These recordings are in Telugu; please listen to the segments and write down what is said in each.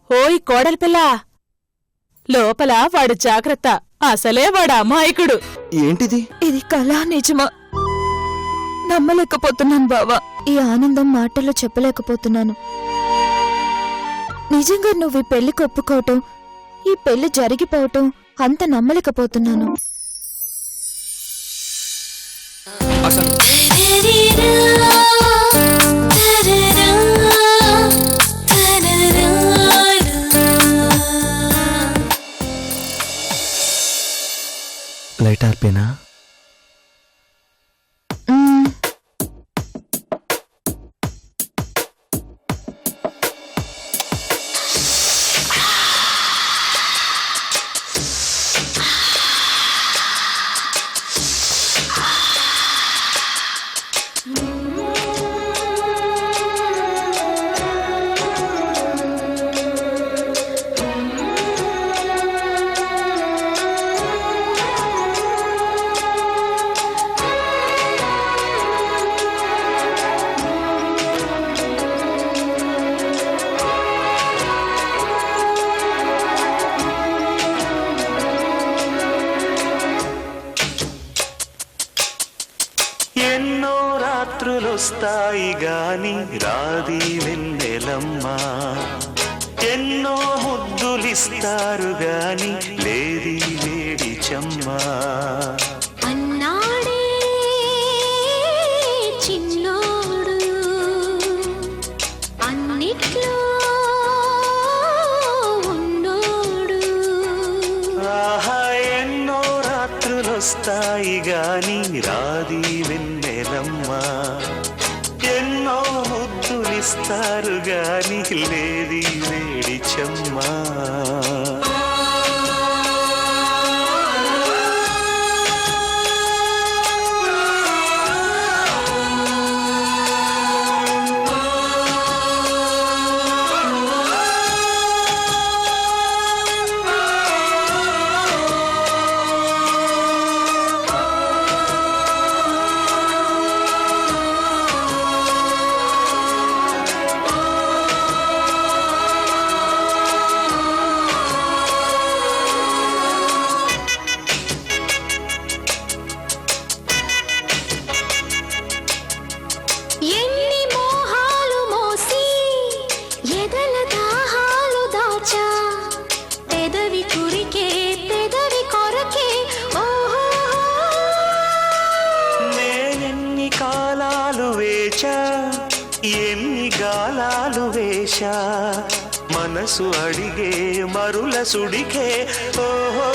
ఓయ్ కోడలి పిల్ల, లోపల వాడు జాగ్రత్త, అసలే వాడు అమాయకుడు. ఏంటిది? ఇది కళా నిజమా? నమ్మలేకపోతున్నాను బావా. ఈ ఆనందం మాటల్లో చెప్పలేకపోతున్నాను. నిజంగా నువ్వు ఈ పెళ్లికి ఒప్పుకోవటం, ఈ పెళ్లి జరిగిపోవటం అంత నమ్మలేకపోతున్నాను. లైట్ ఆర్పేనా? ఎన్నో రాత్రులొస్తాయి గాని రాది వెన్నెలమ్మా, ఎన్నో ముద్దులిస్తారు గాని లేది వేడి చెమ్మా. అన్నాడే చిన్నోడు అన్నిట్లో ఉన్నోడు. ఆహా, ఎన్నో రాత్రులొస్తాయి గాని రాది వెన్నెలమ్మా, ఎన్నో ముద్దులిస్తారు గాని లేది వేడి చెమ్మా. ఎన్ని మోహాలు మోసి ఎదల దాహాలు దాచా, పెదవి కురికే పెదవి కొరకే ఓహో. నేనెన్ని కాలాలు వేచా, ఎన్ని గాలాలు వేశా, మనసు అడిగే మరుల సుడికే ఓహో.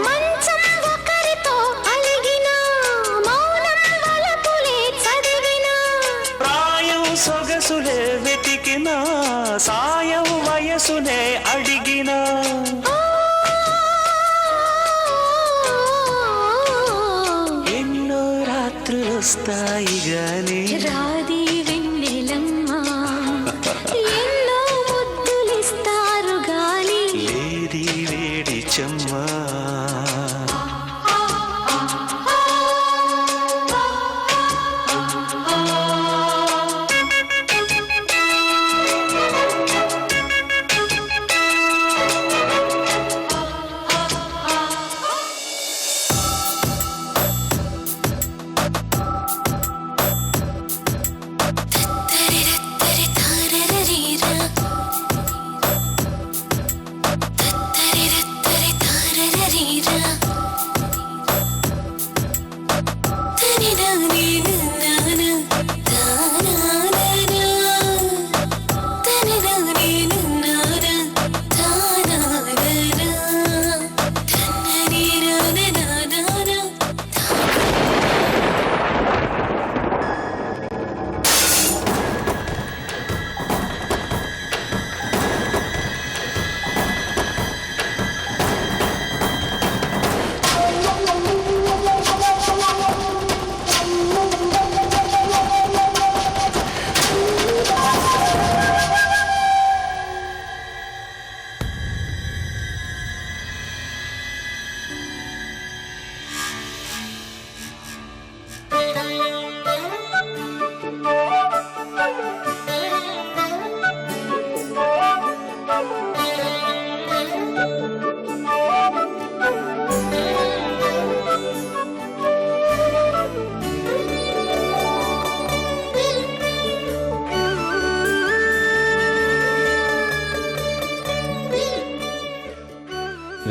మంచం ఒకరితో అలిగినా, మౌనం వలపులే చదివినా, ప్రాయం సొగసులే వెతికినా, సాయం వయసునే అడిగినా. ఎన్నో రాత్రులొస్తాయి గాని రాది వెన్నెలమ్మా, ఎన్నో ముద్దులిస్తారు గాని లేది వేడి చెమ్మా.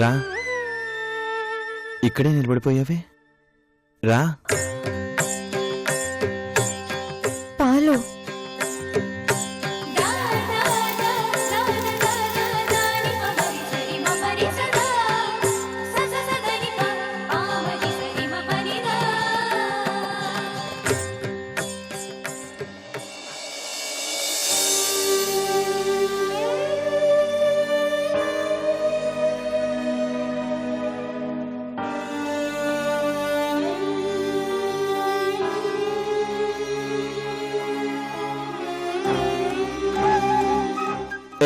రా, ఇక్కడే నిలబడిపోయావే, రా. పాలు.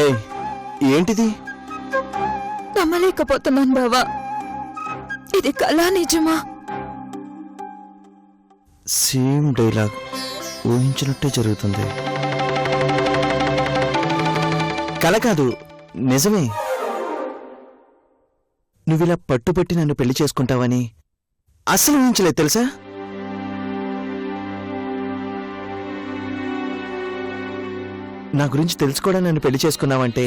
ఏయ్, ఏంటిది? నమ్మలేకపోతున్నాను బావా, ఇది కళా నిజమా? సేమ్ డైలాగ్ ఊహించినట్టే జరుగుతుంది. కల కాదు, నిజమే. నువ్విలా పట్టుబట్టి నన్ను పెళ్లి చేసుకుంటావని అస్సలు ఊహించలేదు తెలుసా? నా గురించి తెలుసుకోవడం నన్ను పెళ్లి చేసుకున్నావంటే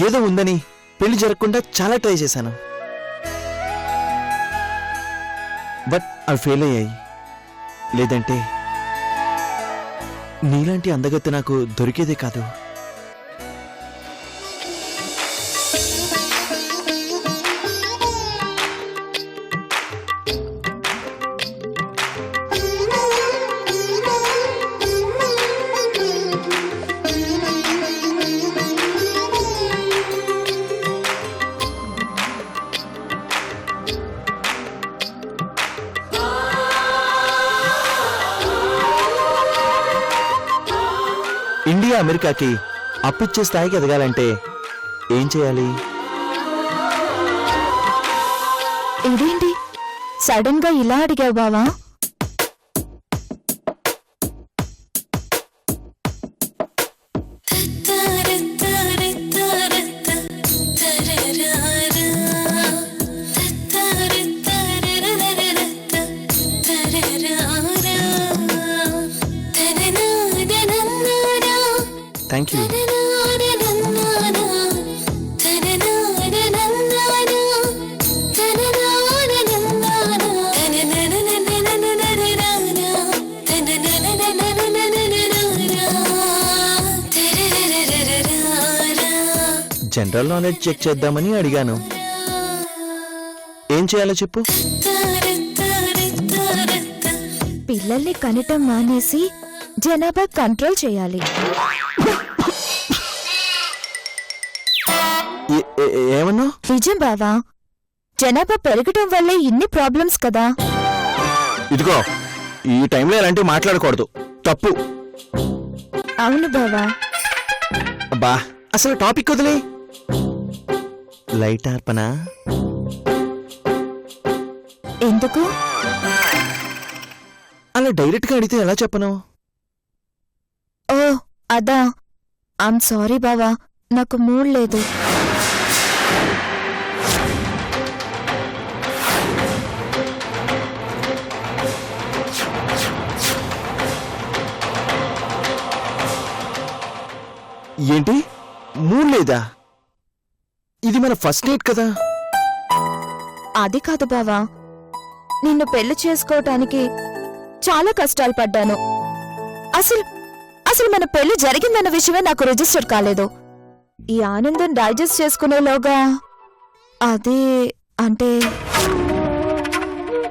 ఏదో ఉందని పెళ్లి జరగకుండా చాలా ట్రై చేశాను. బట్ అవి ఫెయిల్ అయ్యాయి. లేదంటే నీలాంటి అందగత్తె నాకు దొరికేదే కాదు. ఇండియా అమెరికాకి అప్పిచ్చే స్థాయికి ఎదగాలంటే ఏం చేయాలి? ఇదేంటి సడన్ గా ఇలా అడిగావు బావా? Thank you. General knowledge check చేద్దామని అడిగాను. ఏం చేయాలో చెప్పు. పిల్లల్ని కనటం మానేసి జనాభా కంట్రోల్ చేయాలి. ఏమన్నా? నిజం బావా, జనాభా పెరగటం వల్లే ఇన్ని ప్రాబ్లమ్స్ కదా. ఇదిగో, ఈ టైంలో ఇలాంటివి మాట్లాడకూడదు, తప్పు. అవును బావా. అబ్బా, అసలు టాపిక్ వదిలే. లైట్ ఆర్పనా? ఎందుకు? అలా డైరెక్ట్ గా అడిగితే ఎలా చెప్పను? ఓ అదా, ఐమ్ సారీ బావా, నాకు మూడ్ లేదు. ఏంటి, మూడ్ లేదా? ఇది మన ఫస్ట్ నైట్ కదా. అది కాదు బావా, నిన్ను పెళ్లి చేసుకోవటానికి చాలా కష్టాలు పడ్డాను. అసలు మన పెళ్లి జరిగిందన్న విషయమే నాకు రిజిస్టర్ కాలేదు. ఈ ఆనందం డైజెస్ట్ చేసుకునేలోగా అది అంటే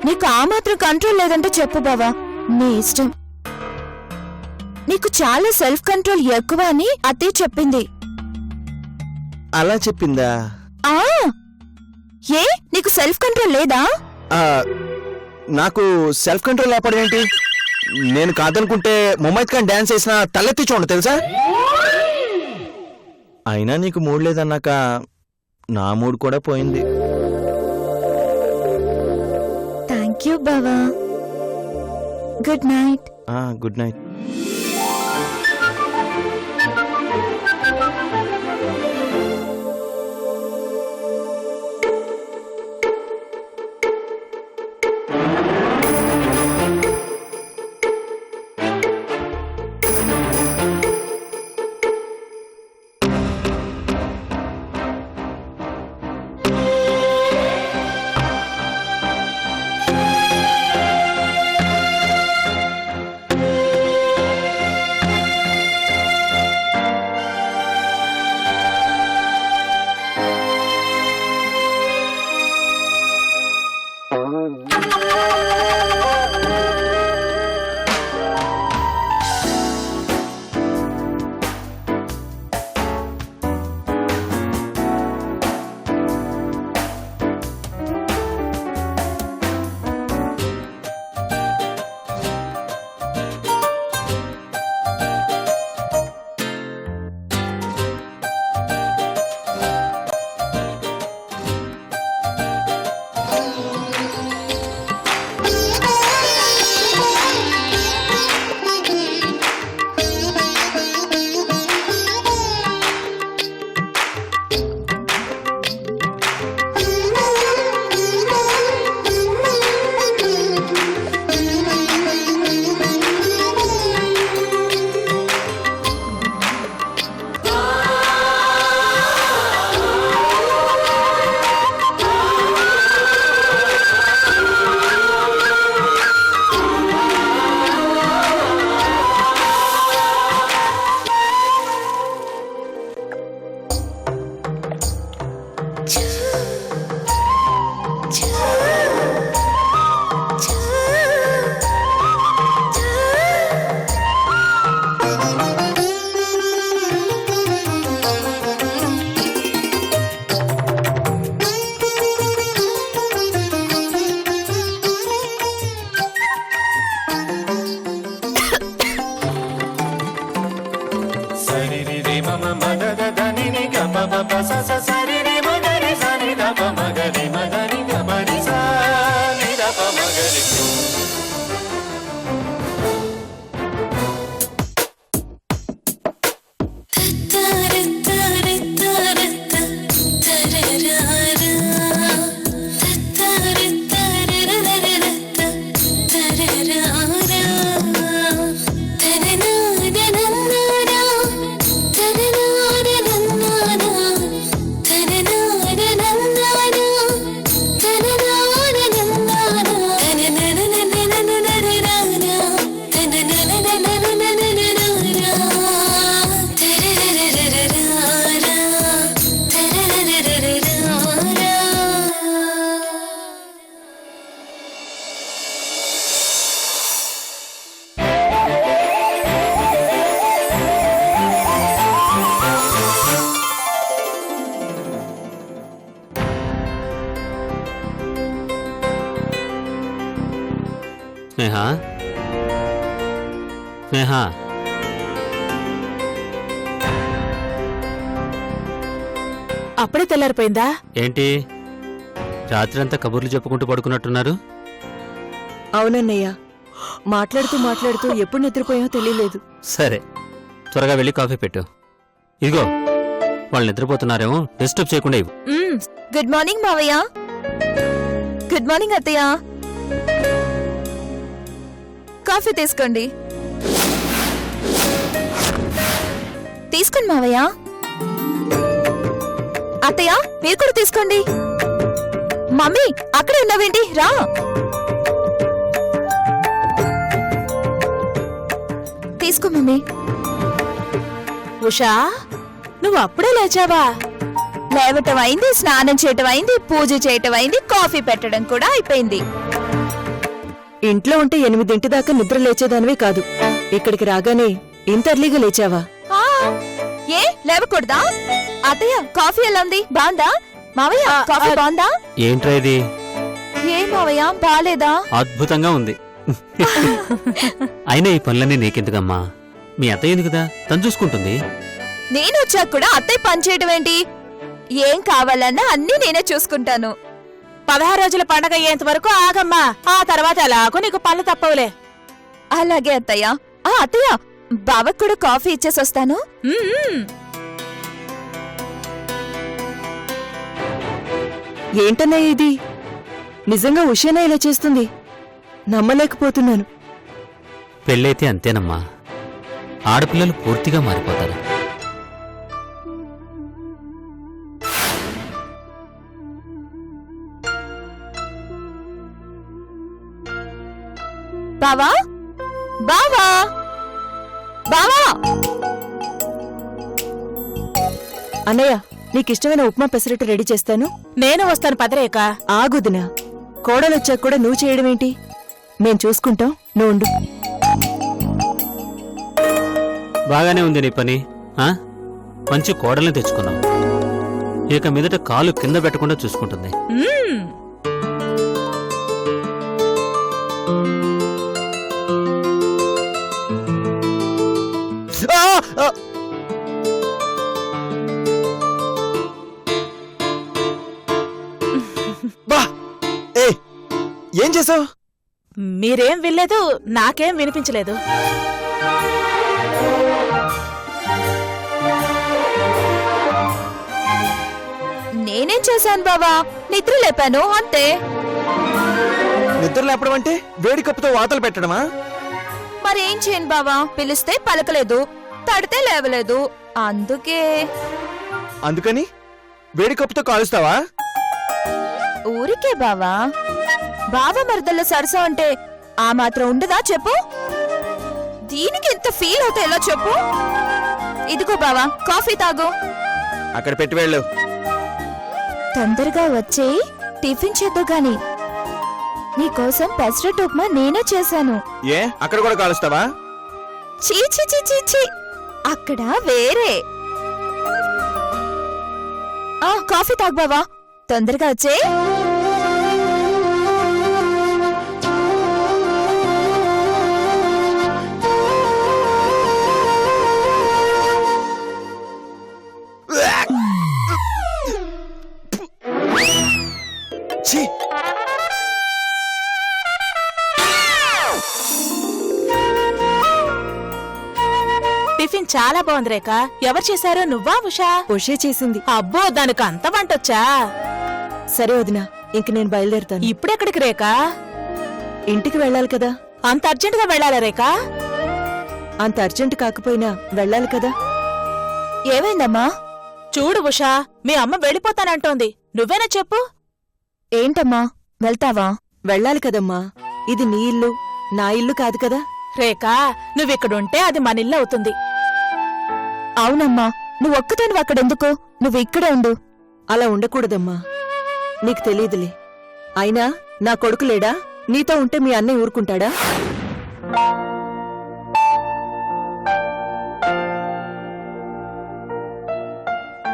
నీకు ఆ మాత్రం కంట్రోల్ లేదంటే చెప్పు బావా, నీ ఇష్టం. నీకు చాలా సెల్ఫ్ కంట్రోల్ ఎక్కువ అని అత్తే చెప్పింది. అలా చెప్పిందా? ఆ ఏ నీకు సెల్ఫ్ కంట్రోల్ లేదా? నాకు సెల్ఫ్ కంట్రోల్ లేపడం ఏంటి? నేను కాదనుకుంటే ముమైత్ ఖాన్ డాన్స్ చేసిన తలెత్తి చూడండి తెలుసా. అయినా నీకు మూడ్ లేదన్నాక నా మూడ్ కూడా పోయింది. థ్యాంక్ యూ బావా. Good night. Good night. Sneha Sneha అప్పుడే తెల్లారిపోయిందా? ఏంటి రాత్రంతా కబుర్లు చెప్పుకుంటూ పడుకున్నట్టున్నారు? అవునన్నయ్య, మాట్లాడుతూ మాట్లాడుతూ ఎప్పుడు నిద్రపోయామో తెలియలేదు. సరే త్వరగా వెళ్ళి కాఫీ పెట్టు. ఇదిగో వాళ్ళు నిద్రపోతున్నారేమో, డిస్టర్బ్ చేయకుండా ఇవ్వు. గుడ్ మార్నింగ్ మావయ్య. గుడ్ మార్నింగ్ అత్తయ్య. కాఫీ తీసుకోండి. తీసుకోండి మావయ్య. అత్తయ్య మీరు కూడా తీసుకోండి. మమ్మీ అక్కడే ఉన్నావేంటి, రా. తీసుకో మమ్మీ. ఉషా, నువ్వు అప్పుడే లేచావా? లేవటం అయింది, స్నానం చేయటం అయింది, పూజ చేయటం అయింది, కాఫీ పెట్టడం కూడా అయిపోయింది. ఇంట్లో ఉంటే 8 దాకా నిద్ర లేచేదానివే కాదు. ఇక్కడికి రాగానే ఇంత ఎర్లీగా లేచావా? ఆ, ఏ లేవకూడదా? అత్తయ్య కాఫీ ఎలా ఉంది, బాందా? మావయ్య కాఫీ బాందా? ఏంట్రా ఇది? ఏ మావయ్య బాలేదా? అద్భుతంగా ఉంది. అయినా ఈ పనులన్నీ నీకెందుకమ్మా? మీ అత్తయ్య ఉంది కదా, తను చూసుకుంటుంది. నేను వచ్చాక కూడా అత్తయ్య పని చేయటం ఏంటి? ఏం కావాలన్నా అన్నీ నేనే చూసుకుంటాను. 16 రోజుల పండగ అయ్యేంత వరకు ఆగమ్మా. ఆ తర్వాత ఎలాగో నీకు పనులు తప్పవులే. అలాగే అత్తయ్య. ఆ అత్తయ్య, బావకు కూడా కాఫీ ఇచ్చేసి వస్తాను. ఏంటన్నయ్య ఇది? నిజంగా ఉషేనా ఇలా చేస్తుంది? నమ్మలేకపోతున్నాను. పెళ్ళైతే అంతేనమ్మా, ఆడపిల్లలు పూర్తిగా మారిపోతారు. బావా, బావా, బావా. అన్నయ్య, నీకిష్టమైన ఉప్మా పెసరట్టు రెడీ చేస్తాను. నేను వస్తాను పదరేక. ఆగుదినా, కోడలొచ్చాక కూడా నువ్వు చేయడమేంటి? మేం చూసుకుంటాం, నువ్వు ఉండు. బాగానే ఉంది నీ పని. మంచి కోడల్ని తెచ్చుకున్నావు. ఇక మీదట కాలు కింద పెట్టకుండా చూసుకుంటుంది. బా ఏ ఏం చేసావు? మీరేం వినలేదు, నాకేం వినిపించలేదు. నేనేం చేశాను బావా? నిద్ర లేపాను అంతే. నిద్ర లేపడం అంటే వేడి కప్పుతో వాతలు పెట్టడమా? మరేం చేయను బావా? పిలిస్తే పలకలేదు, తడితే లేవలేదు, అందుకే. అందుకని వేడి కప్పుతో కాలుస్తావా? ఊరికే బావా. బావ మరదల్లో సరసా అంటే ఆ మాత్రం ఉండదా చెప్పు? దీనికి ఎంత ఫీల్ అవుతా ఎలా చెప్పు? ఇదిగో బావా, కాఫీ తాగు. అక్కడ పెట్టి వెళ్ళు. తొందరగా వచ్చి టిఫిన్ చేద్దు గాని. నీకోసం పెసరట్టు ఉప్మా నేనే చేశాను. ఏ అక్కడ కూడా కాలుస్తావా? చీ చీ చీ చీ చీ, అక్కడ వేరే. కాఫీ తాగు బావా, తొందరగా వచ్చే. టిఫిన్ చాలా బాగుంది రేఖ. ఎవరు చేశారు, నువ్వా ఉషా? ఉషే చేసింది. అబ్బో, దానికి అంత వంటొచ్చా? సరే వదినా, ఇంక నేను బయలుదేరుతాను. ఇప్పుడెక్కడికి రేఖ? ఇంటికి వెళ్ళాలి కదా. అంత అర్జెంటుగా వెళ్ళాలా రేఖ? అంత అర్జెంట్ కాకపోయినా వెళ్ళాలి కదా. ఏమైందమ్మా? చూడు ఉషా, మీ అమ్మ వెళ్ళిపోతానంటోంది. నువ్వేనా చెప్పు. ఏంటమ్మా, వెళ్తావా? వెళ్ళాలి కదమ్మా. ఇది నీ ఇల్లు, నా ఇల్లు కాదు కదా. రేఖ, నువ్విక్కడుంటే అది మనిల్లు అవుతుంది. అవునమ్మా, నువ్వు ఒక్కదానివి అక్కడెందుకు? నువ్వు ఇక్కడే ఉండు. అలా ఉండకూడదమ్మా. నీకు తెలీదులే. అయినా నా కొడుకు లేడా? నీతో ఉంటే మీ అన్నయ్య ఊరుకుంటాడా?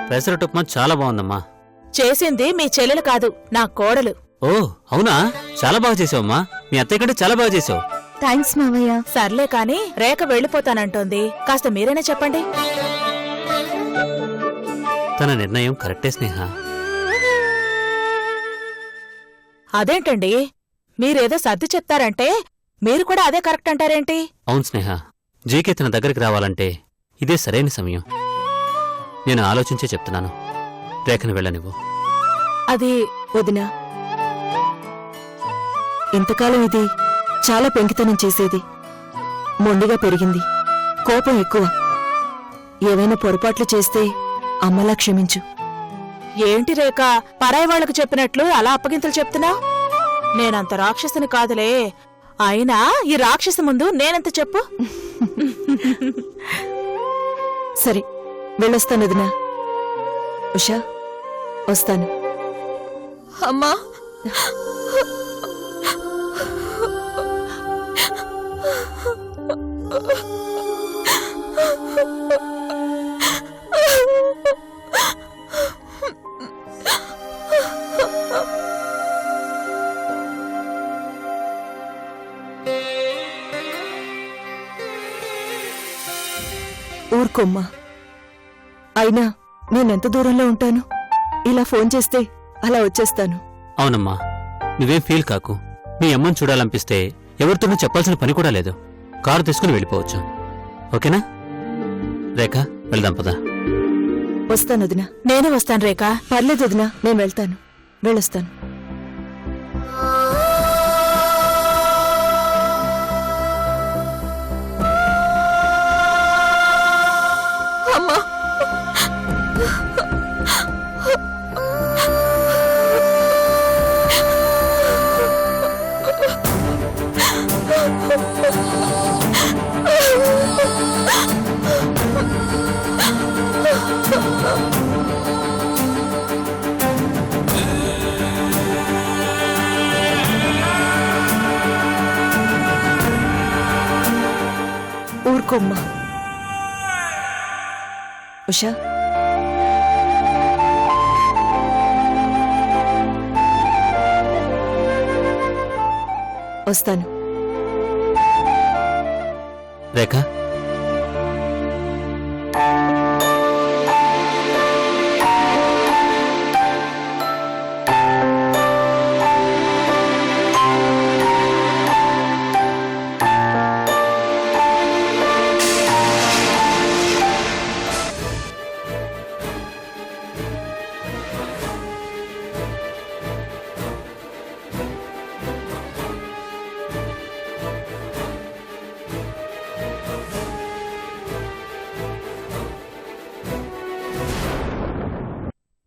పెసరట్టు ఉప్మా చాలా బాగుందమ్మా. చేసింది మీ చెల్లెలు కాదు, నా కోడలు. ఓ అవునా, చాలా బాగా చేసావమ్మా. మీ అత్తయ్య కంటే చాలా బాగా చేసావు. థ్యాంక్స్ మావయ్య. సర్లే కాని రేఖ వెళ్ళిపోతానంటోంది. కాస్త మీరైనా చెప్పండి. తన నిర్ణయం కరెక్టే స్నేహ. అదేంటండి, మీరేదో సర్ది చెప్తారంటే మీరు కూడా అదే కరెక్ట్ అంటారేంటి? అవును స్నేహ, జీకే తన దగ్గరికి రావాలంటే ఇదే సరైన సమయం. నేను ఆలోచించే చెప్తున్నాను. రేఖను వెళ్ళనివ్వు. అది వదినా, ఇంతకాలం ఇది చాలా పెంకితనం చేసేది. మొండిగా పెరిగింది, కోపం ఎక్కువ. ఏవైనా పొరపాట్లు చేస్తే అమ్మలా క్షమించు. ఏంటి రేఖ, పరాయి వాళ్లకు చెప్పినట్లు అలా అప్పగింతలు చెప్తున్నా? నేనంత రాక్షసుని కాదులే. అయినా ఈ రాక్షసు ముందు నేనెంత చెప్పు. సరే, వెళ్ళొస్తాను వదినా. ఉషా, వస్తాను. అమ్మా, ఊరుకోమ్మా. అయినా నేనెంత దూరంలో ఉంటాను? ఇలా ఫోన్ చేస్తే అలా వచ్చేస్తాను. అవునమ్మా, నువ్వేం ఫీల్ కాకు. మీ అమ్మని చూడాలనిపిస్తే ఎవరితోనూ చెప్పాల్సిన పని కూడా లేదు. కారు తీసుకుని వెళ్ళిపోవచ్చు. ఓకేనా? రేఖ, వెళ్దాం పదా. వస్తాను వదినా. నేను వస్తాను రేఖ. పర్లేదు వదినా, నేను వెళ్తాను. వెళ్ళొస్తాను. అమ్మా, ఊరుకోమ్మా. ఉషా, వస్తాను. రేఖ,